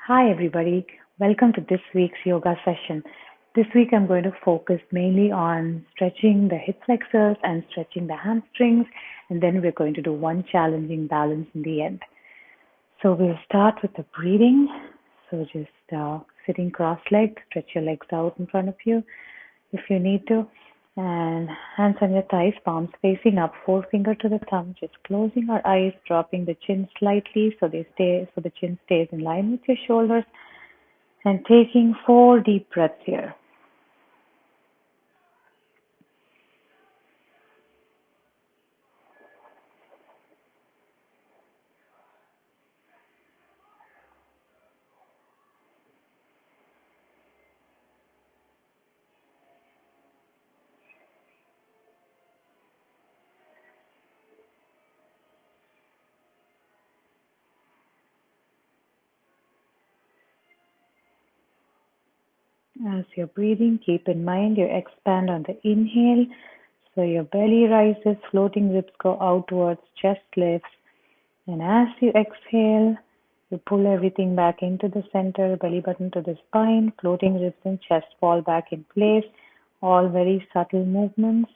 Hi, everybody. Welcome to this week's yoga session. This week, I'm going to focus mainly on stretching the hip flexors and stretching the hamstrings, and then we're going to do one challenging balance in the end. So, we'll start with the breathing. So, just sitting cross legged, stretch your legs out in front of you if you need to, and hands on your thighs, palms facing up, forefinger to the thumb, just closing our eyes, dropping the chin slightly so the chin stays in line with your shoulders, and taking 4 deep breaths here. As you're breathing, keep in mind you expand on the inhale, so your belly rises, floating ribs go outwards, chest lifts, and as you exhale, you pull everything back into the center, belly button to the spine, floating ribs and chest fall back in place, all very subtle movements.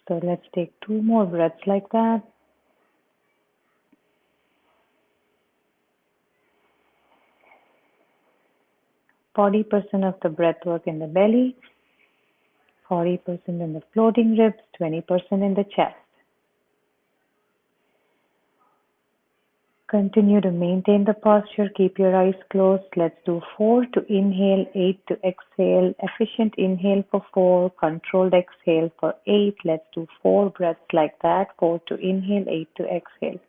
So let's take 2 more breaths like that. Forty percent of the breath work in the belly, 40% in the floating ribs, 20% in the chest. Continue to maintain the posture. Keep your eyes closed. Let's do 4 to inhale, 8 to exhale. Efficient inhale for 4, controlled exhale for 8. Let's do 4 breaths like that. 4 to inhale, 8 to exhale.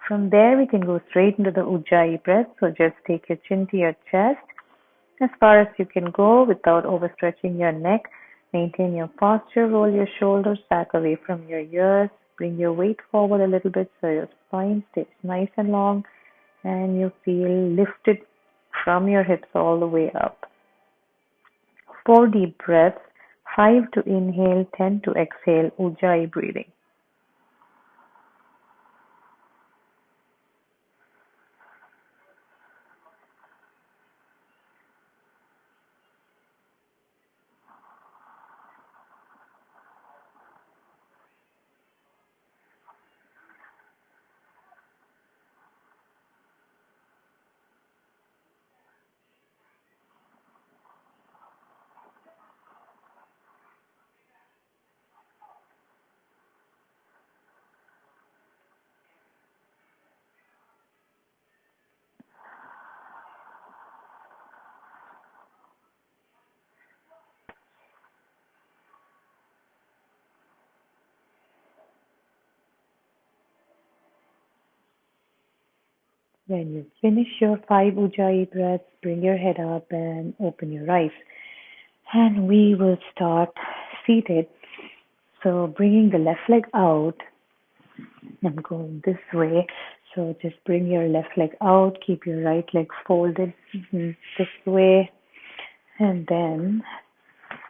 From there, we can go straight into the Ujjayi breath. So just take your chin to your chest as far as you can go without overstretching your neck. Maintain your posture. Roll your shoulders back away from your ears. Bring your weight forward a little bit so your spine stays nice and long and you feel lifted from your hips all the way up. 4 deep breaths. 5 to inhale, 10 to exhale. Ujjayi breathing. When you finish your 5 Ujjayi breaths, bring your head up and open your eyes. And we will start seated. So bringing the left leg out and going this way. So just bring your left leg out, keep your right leg folded this way. And then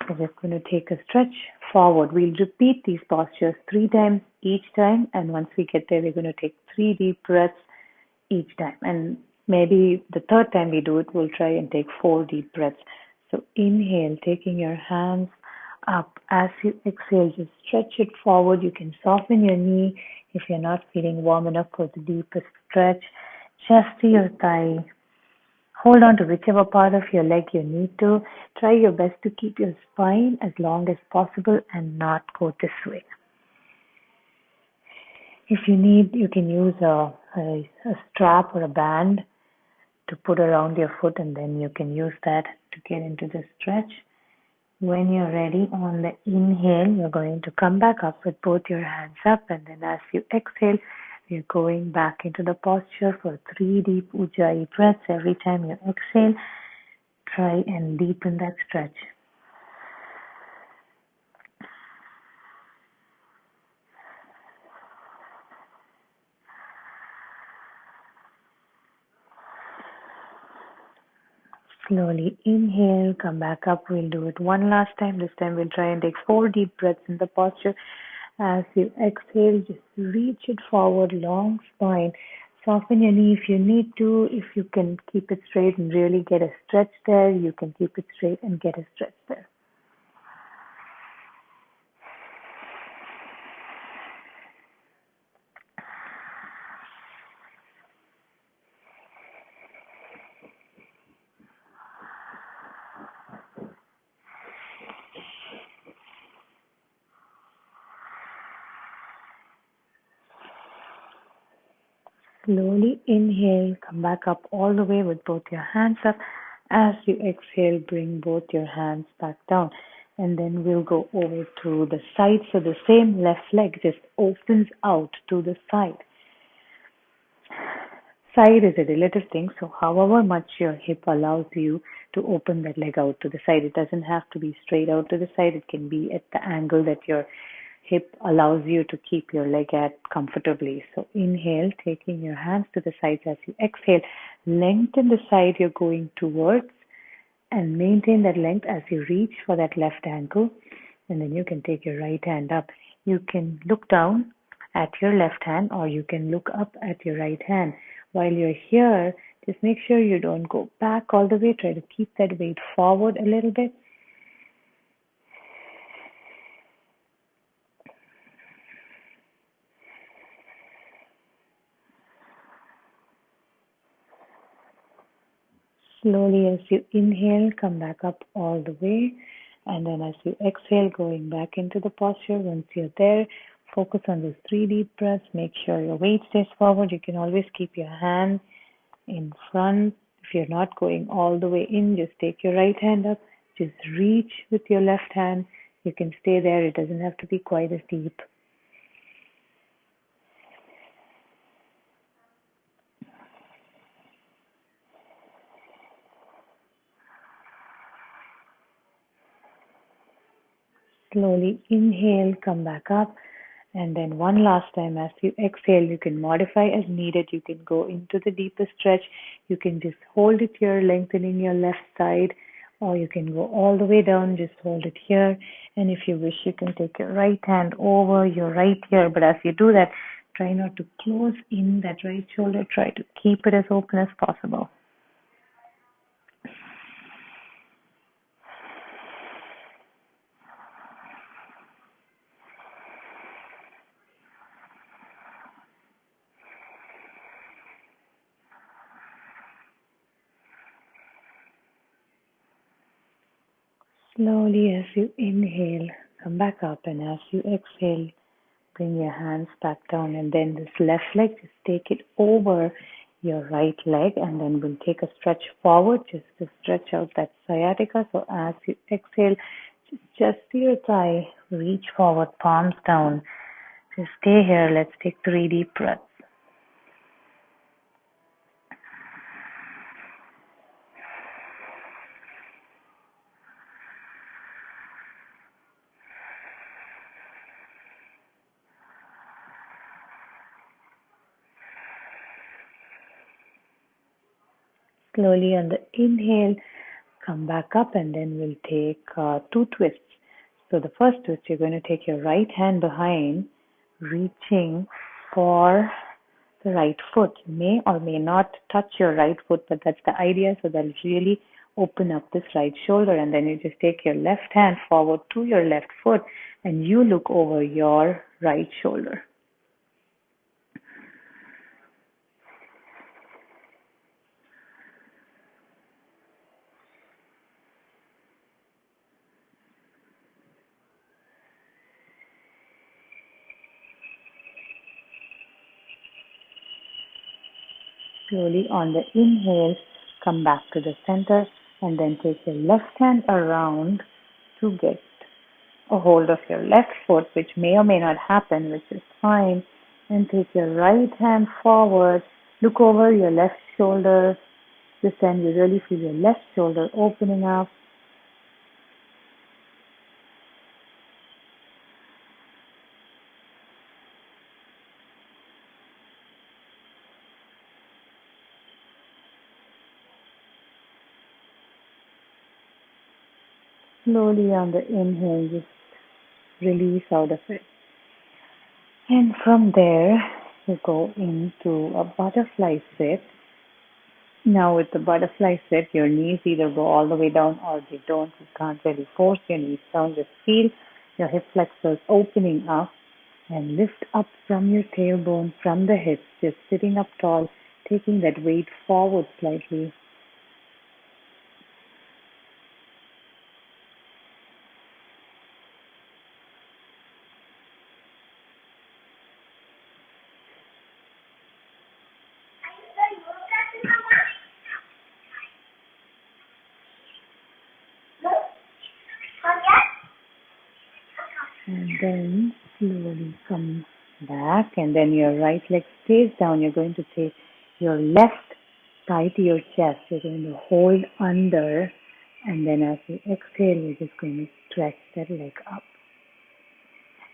we're just going to take a stretch forward. We'll repeat these postures 3 times each time. And once we get there, we're going to take 3 deep breaths each time. And maybe the third time we do it, we'll try and take 4 deep breaths. So inhale, taking your hands up. As you exhale, just stretch it forward. You can soften your knee if you're not feeling warm enough for the deepest stretch. Chest to your thigh. Hold on to whichever part of your leg you need to. Try your best to keep your spine as long as possible and not go this way. If you need, you can use a strap or a band to put around your foot, and then you can use that to get into the stretch. When you're ready on the inhale, you're going to come back up with both your hands up, and then as you exhale, you're going back into the posture for 3 deep Ujjayi breaths. Every time you exhale, try and deepen that stretch. Slowly inhale, come back up. We'll do it one last time. This time we'll try and take 4 deep breaths in the posture. As you exhale, just reach it forward, long spine. Soften your knee if you need to. If you can keep it straight and really get a stretch there, you can keep it straight and get a stretch there. Slowly inhale, come back up all the way with both your hands up. As you exhale, bring both your hands back down. And then we'll go over to the side. So the same left leg just opens out to the side. Side is a relative thing, so however much your hip allows you to open that leg out to the side, it doesn't have to be straight out to the side. It can be at the angle that your hip allows you to keep your leg at comfortably. So inhale, taking your hands to the sides. As you exhale, lengthen the side you're going towards and maintain that length as you reach for that left ankle. And then you can take your right hand up. You can look down at your left hand, or you can look up at your right hand. While you're here, just make sure you don't go back all the way. Try to keep that weight forward a little bit. Slowly as you inhale, come back up all the way. And then as you exhale, going back into the posture. Once you're there, focus on those 3 deep breaths. Make sure your weight stays forward. You can always keep your hand in front. If you're not going all the way in, just take your right hand up. Just reach with your left hand. You can stay there. It doesn't have to be quite as deep. Slowly inhale, come back up. And then one last time as you exhale, you can modify as needed. You can go into the deepest stretch. You can just hold it here, lengthening your left side, or you can go all the way down, just hold it here. And if you wish, you can take your right hand over your right ear. But as you do that, try not to close in that right shoulder. Try to keep it as open as possible. Slowly as you inhale, come back up, and as you exhale, bring your hands back down, and then this left leg, just take it over your right leg, and then we'll take a stretch forward just to stretch out that sciatica. So as you exhale, just to your thigh, reach forward, palms down. Just stay here. Let's take 3 deep breaths. Slowly on the inhale, come back up, and then we'll take 2 twists. So the first twist, you're going to take your right hand behind, reaching for the right foot. You may or may not touch your right foot, but that's the idea. So that'll really open up this right shoulder, and then you just take your left hand forward to your left foot, and you look over your right shoulder. Slowly on the inhale, come back to the center, and then take your left hand around to get a hold of your left foot, which may or may not happen, which is fine. And take your right hand forward. Look over your left shoulder. This time you really feel your left shoulder opening up. Slowly on the inhale, just release out of it. And from there, you go into a butterfly sit. Now with the butterfly sit, your knees either go all the way down or they don't. You can't really force your knees down. Just feel your hip flexors opening up and lift up from your tailbone, from the hips, just sitting up tall, taking that weight forward slightly. And then slowly come back, and then your right leg stays down. You're going to take your left thigh to your chest. You're going to hold under, and then as you exhale, you're just going to stretch that leg up.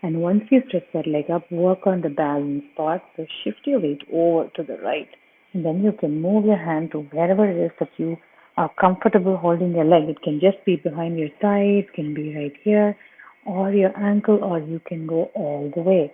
And once you stretch that leg up, work on the balance part. So shift your weight over to the right. And then you can move your hand to wherever it is that you are comfortable holding your leg. It can just be behind your thigh, it can be right here, or your ankle, or you can go all the way.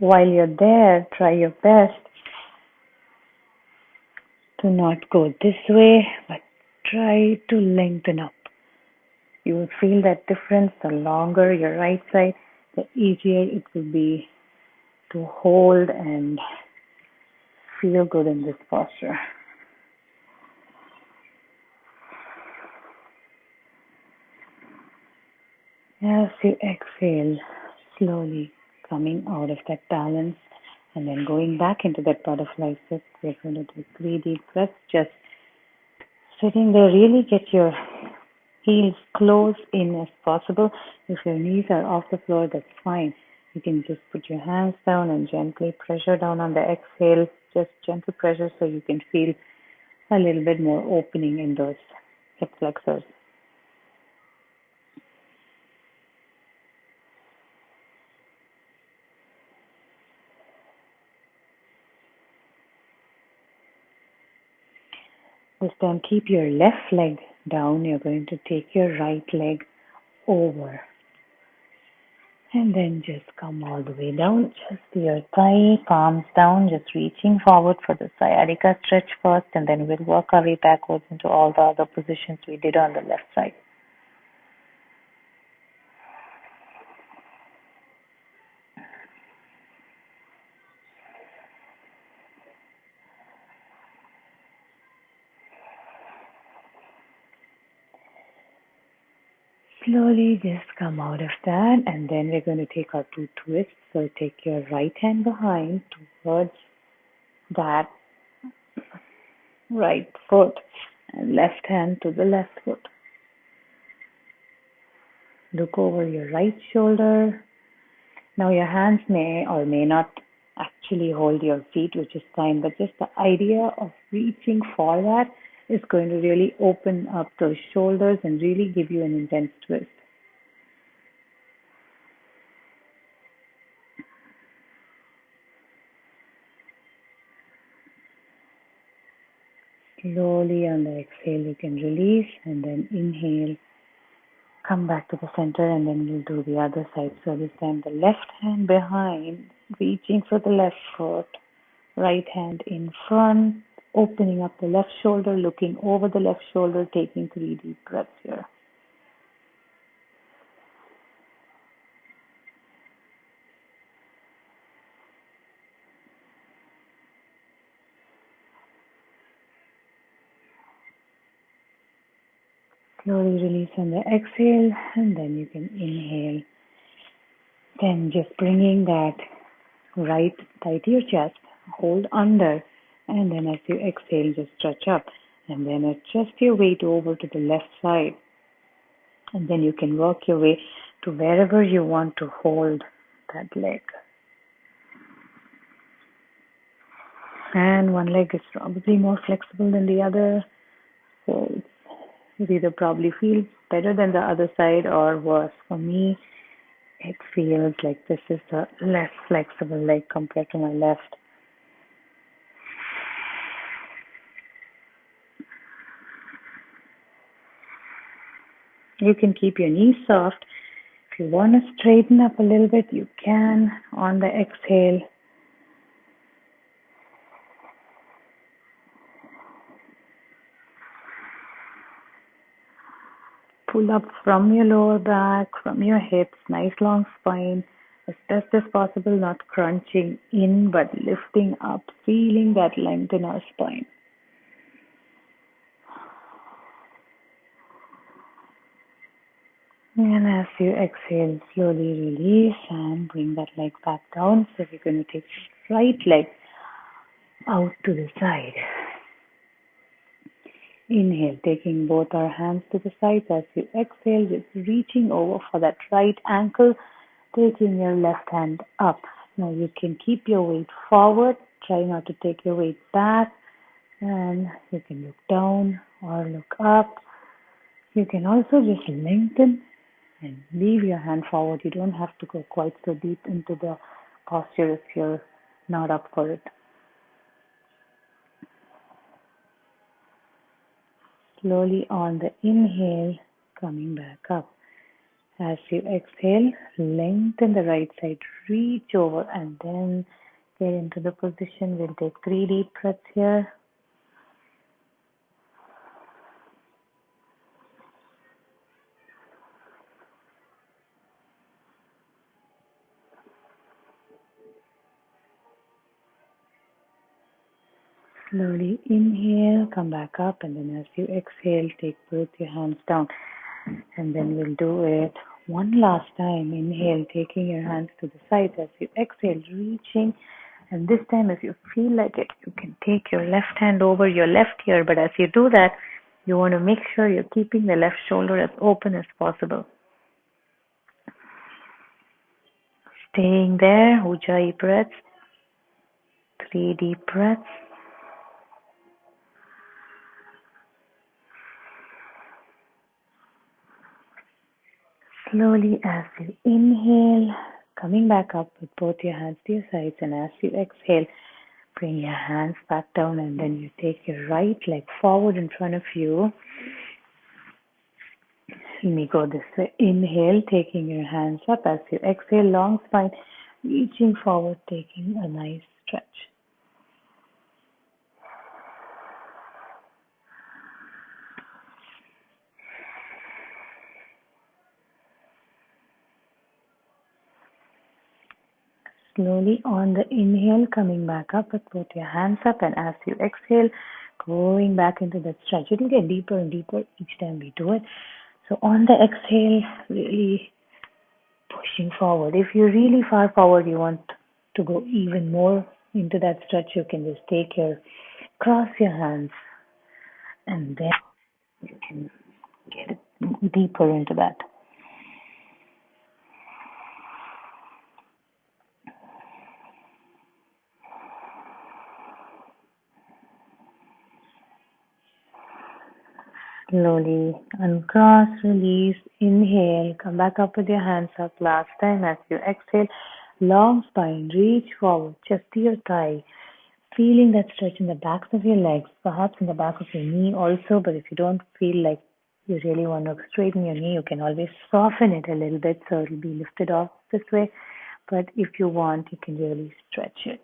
While you're there, try your best to not go this way, but try to lengthen up. You will feel that difference. The longer your right side, the easier it will be to hold and feel good in this posture. As you exhale, slowly coming out of that balance and then going back into that butterfly sit, we're going to do 3 deep breaths, just sitting there. Really get your heels close in as possible. If your knees are off the floor, that's fine. You can just put your hands down and gently pressure down on the exhale, just gentle pressure so you can feel a little bit more opening in those hip flexors. This time keep your left leg down. You're going to take your right leg over. And then just come all the way down. Just your thigh, palms down, just reaching forward for the sciatica stretch first, and then we'll work our way backwards into all the other positions we did on the left side. Slowly just come out of that, and then we're going to take our 2 twists. So take your right hand behind towards that right foot and left hand to the left foot. Look over your right shoulder. Now your hands may or may not actually hold your feet, which is fine, but just the idea of reaching for that is going to really open up those shoulders and really give you an intense twist. Slowly on the exhale, you can release and then inhale. Come back to the center, and then we'll do the other side. So this time the left hand behind, reaching for the left foot, right hand in front, opening up the left shoulder, looking over the left shoulder, taking 3 deep breaths here. Slowly release on the exhale, and then you can inhale. Then just bringing that right thigh to your chest, hold under, and then as you exhale, just stretch up. And then adjust your weight over to the left side. And then you can work your way to wherever you want to hold that leg. And one leg is probably more flexible than the other. So it either probably feels better than the other side or worse. For me, it feels like this is the less flexible leg compared to my left. You can keep your knees soft. If you want to straighten up a little bit, you can on the exhale. Pull up from your lower back, from your hips, nice long spine, as best as possible, not crunching in but lifting up, feeling that length in our spine. And as you exhale, slowly release and bring that leg back down. So we're going to take the right leg out to the side. Inhale, taking both our hands to the sides. As you exhale, just reaching over for that right ankle, taking your left hand up. Now you can keep your weight forward. Try not to take your weight back. And you can look down or look up. You can also just lengthen and leave your hand forward. You don't have to go quite so deep into the posture if you're not up for it. Slowly on the inhale, coming back up. As you exhale, lengthen the right side, reach over and then get into the position. We'll take 3 deep breaths here. Slowly inhale, come back up, and then as you exhale, take both your hands down. And then we'll do it one last time. Inhale, taking your hands to the sides. As you exhale, reaching. And this time, if you feel like it, you can take your left hand over your left ear. But as you do that, you want to make sure you're keeping the left shoulder as open as possible. Staying there, Ujjayi breaths. 3 deep breaths. Slowly as you inhale, coming back up with both your hands to your sides, and as you exhale, bring your hands back down, and then you take your right leg forward in front of you. Let me go this way. Inhale, taking your hands up. As you exhale, long spine, reaching forward, taking a nice stretch. Slowly on the inhale, coming back up with both your hands up, and as you exhale, going back into that stretch. It will get deeper and deeper each time we do it. So on the exhale, really pushing forward. If you're really far forward, you want to go even more into that stretch, you can just cross your hands, and then you can get deeper into that. Slowly uncross, release, inhale, come back up with your hands up. Last time as you exhale, long spine, reach forward, just to your thigh, feeling that stretch in the backs of your legs, perhaps in the back of your knee also, but if you don't feel like you really want to straighten your knee, you can always soften it a little bit so it'll be lifted off this way. But if you want, you can really stretch it.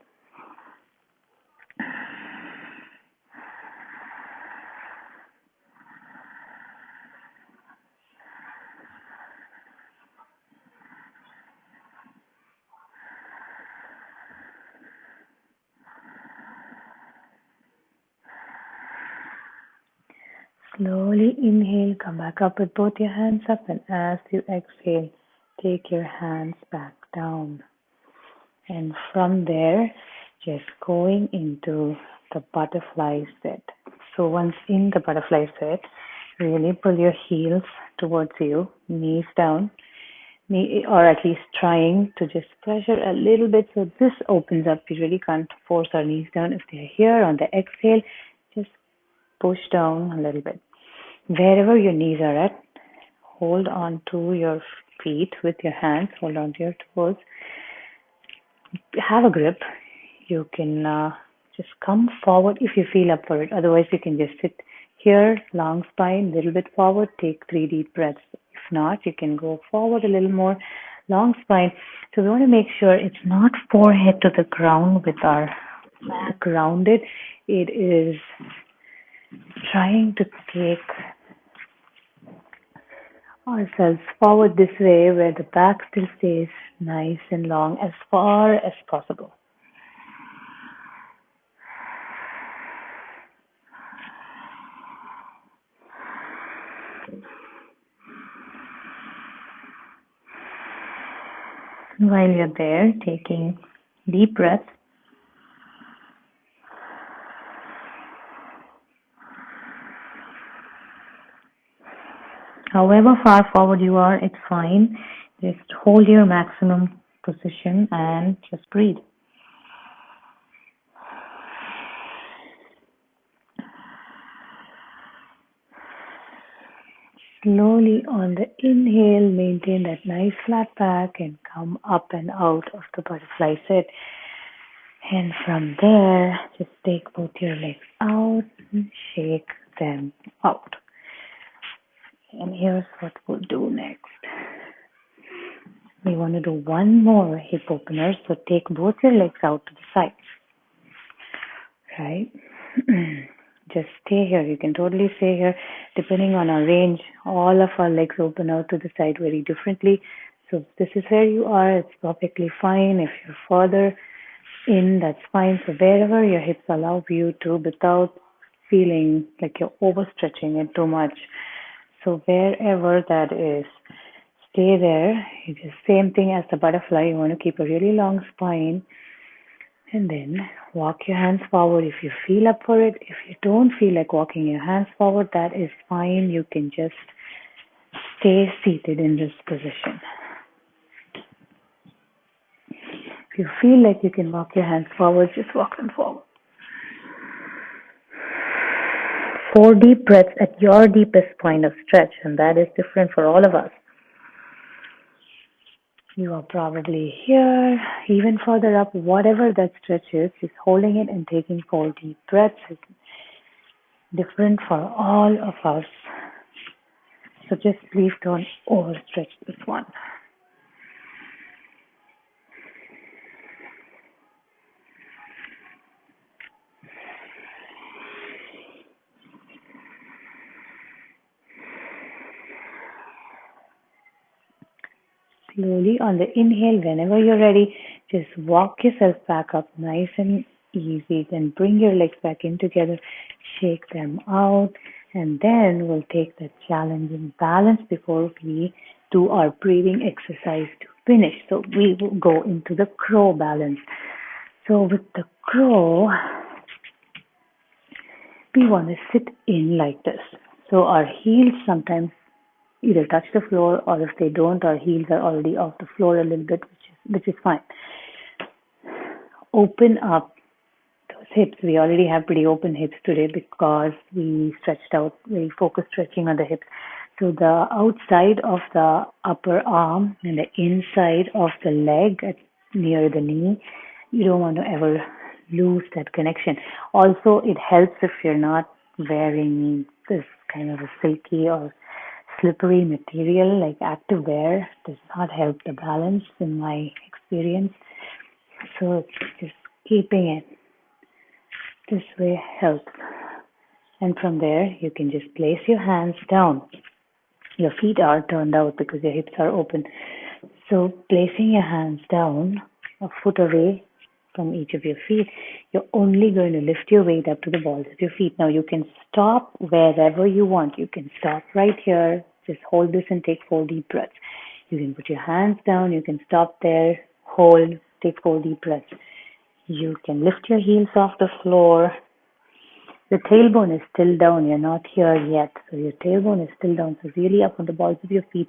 Slowly inhale, come back up with both your hands up, and as you exhale, take your hands back down. And from there, just going into the butterfly sit. So once in the butterfly sit, really pull your heels towards you, knees down, or at least trying to just pressure a little bit so this opens up. We really can't force our knees down. If they're here on the exhale, just push down a little bit. Wherever your knees are at, hold on to your feet with your hands, hold on to your toes. Have a grip. You can just come forward if you feel up for it. Otherwise, you can just sit here, long spine, little bit forward, take 3 deep breaths. If not, you can go forward a little more, long spine. So we want to make sure it's not forehead to the ground with our back rounded. It is trying to take ourselves forward this way where the back still stays nice and long as far as possible. While you're there, taking deep breaths, however far forward you are, it's fine. Just hold your maximum position and just breathe. Slowly on the inhale, maintain that nice flat back and come up and out of the butterfly sit. And from there, just take both your legs out and shake them out. And here's what we'll do next. We want to do one more hip opener, so take both your legs out to the sides. Right? Just stay here. You can totally stay here. Depending on our range, all of our legs open out to the side very differently. So if this is where you are, it's perfectly fine. If you're further in, that's fine. So wherever your hips allow you to without feeling like you're overstretching it too much. So wherever that is, stay there. It's the same thing as the butterfly. You want to keep a really long spine. And then walk your hands forward if you feel up for it. If you don't feel like walking your hands forward, that is fine. You can just stay seated in this position. If you feel like you can walk your hands forward, just walk them forward. 4 deep breaths at your deepest point of stretch, and that is different for all of us. You are probably here, even further up, whatever that stretch is, just holding it and taking 4 deep breaths. It's different for all of us. So just please don't overstretch this one. Slowly on the inhale, whenever you're ready, just walk yourself back up nice and easy. Then bring your legs back in together, shake them out, and then we'll take the challenging balance before we do our breathing exercise to finish. So we will go into the crow balance. So with the crow, we want to sit in like this. So our heels sometimes either touch the floor, or if they don't, our heels are already off the floor a little bit, which is fine. Open up those hips. We already have pretty open hips today because we stretched out, very focused stretching on the hips. So the outside of the upper arm and the inside of the leg near the knee, you don't want to ever lose that connection. Also, it helps if you're not wearing this kind of a silky or slippery material like active wear. Does not help the balance in my experience. So just keeping it this way helps. And from there, you can just place your hands down. Your feet are turned out because your hips are open. So placing your hands down, a foot away from each of your feet, you're only going to lift your weight up to the balls of your feet. Now you can stop wherever you want. You can stop right here. Just hold this and take 4 deep breaths. You can put your hands down, you can stop there, hold, take 4 deep breaths. You can lift your heels off the floor. The tailbone is still down, you're not here yet. So your tailbone is still down, so really up on the balls of your feet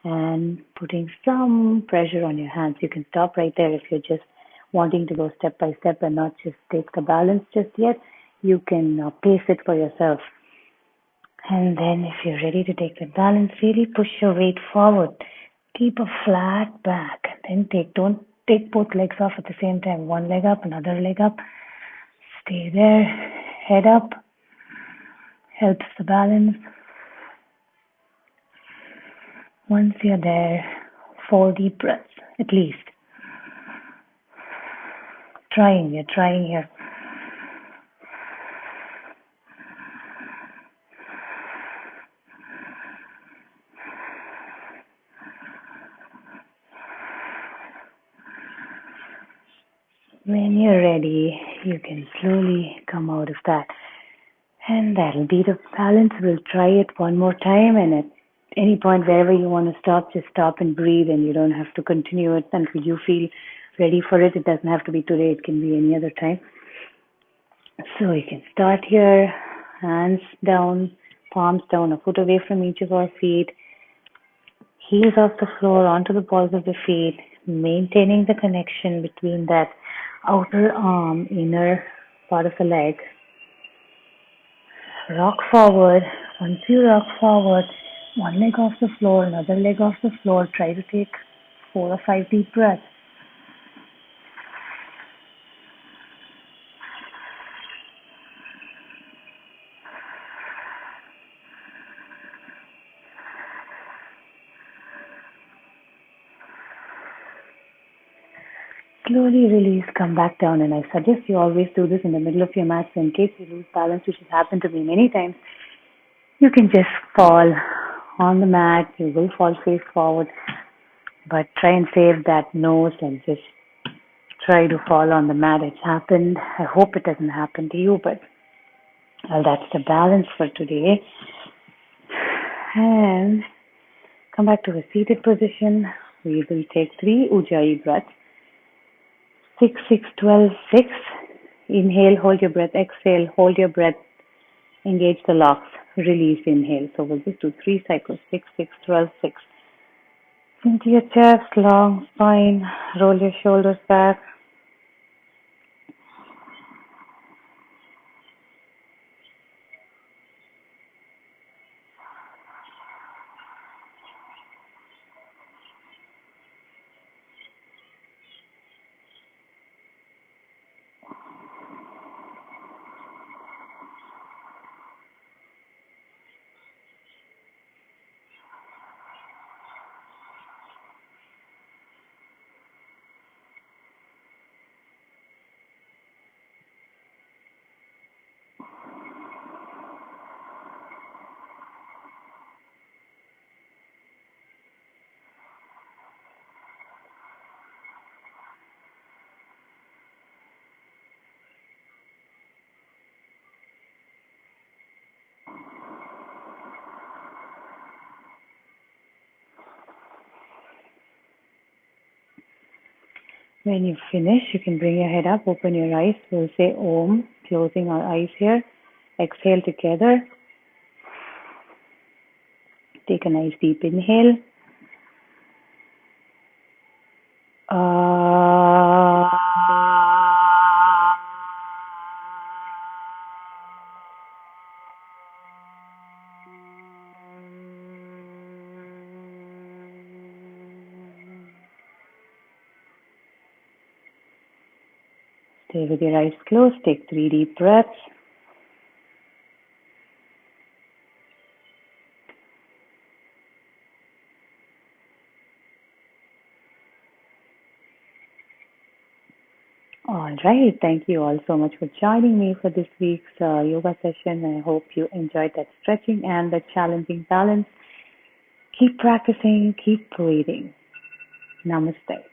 and putting some pressure on your hands. You can stop right there if you're just wanting to go step by step and not just take the balance just yet. You can pace it for yourself. And then if you're ready to take the balance, really push your weight forward. Keep a flat back. Then don't take both legs off at the same time. One leg up, another leg up. Stay there. Head up. Helps the balance. Once you're there, 4 deep breaths at least. You're trying here. When you're ready, you can slowly come out of that. And that'll be the balance. We'll try it one more time, and at any point wherever you want to stop, just stop and breathe, and you don't have to continue it until you feel ready for it. It doesn't have to be today, it can be any other time. So you can start here, hands down, palms down, a foot away from each of our feet, heels off the floor onto the balls of the feet, maintaining the connection between that outer arm, inner part of the leg. Rock forward. Once you rock forward, one leg off the floor, another leg off the floor. Try to take 4 or 5 deep breaths. Slowly release, come back down, and I suggest you always do this in the middle of your mat, so in case you lose balance, which has happened to me many times, you can just fall on the mat. You will fall face forward, but try and save that nose and just try to fall on the mat. It's happened. I hope it doesn't happen to you, but well, that's the balance for today. And come back to a seated position. We will take 3 Ujjayi breaths. 6, 6, 12, 6. Inhale, hold your breath. Exhale, hold your breath. Engage the locks. Release, inhale. So we'll just do 3 cycles. 6, 6, 12, 6. Into your chest, long spine. Roll your shoulders back. When you finish, you can bring your head up, open your eyes. We'll say Om, closing our eyes here. Exhale together. Take a nice deep inhale. Stay with your eyes closed. Take 3 deep breaths. All right. Thank you all so much for joining me for this week's yoga session. I hope you enjoyed that stretching and the challenging balance. Keep practicing. Keep breathing. Namaste.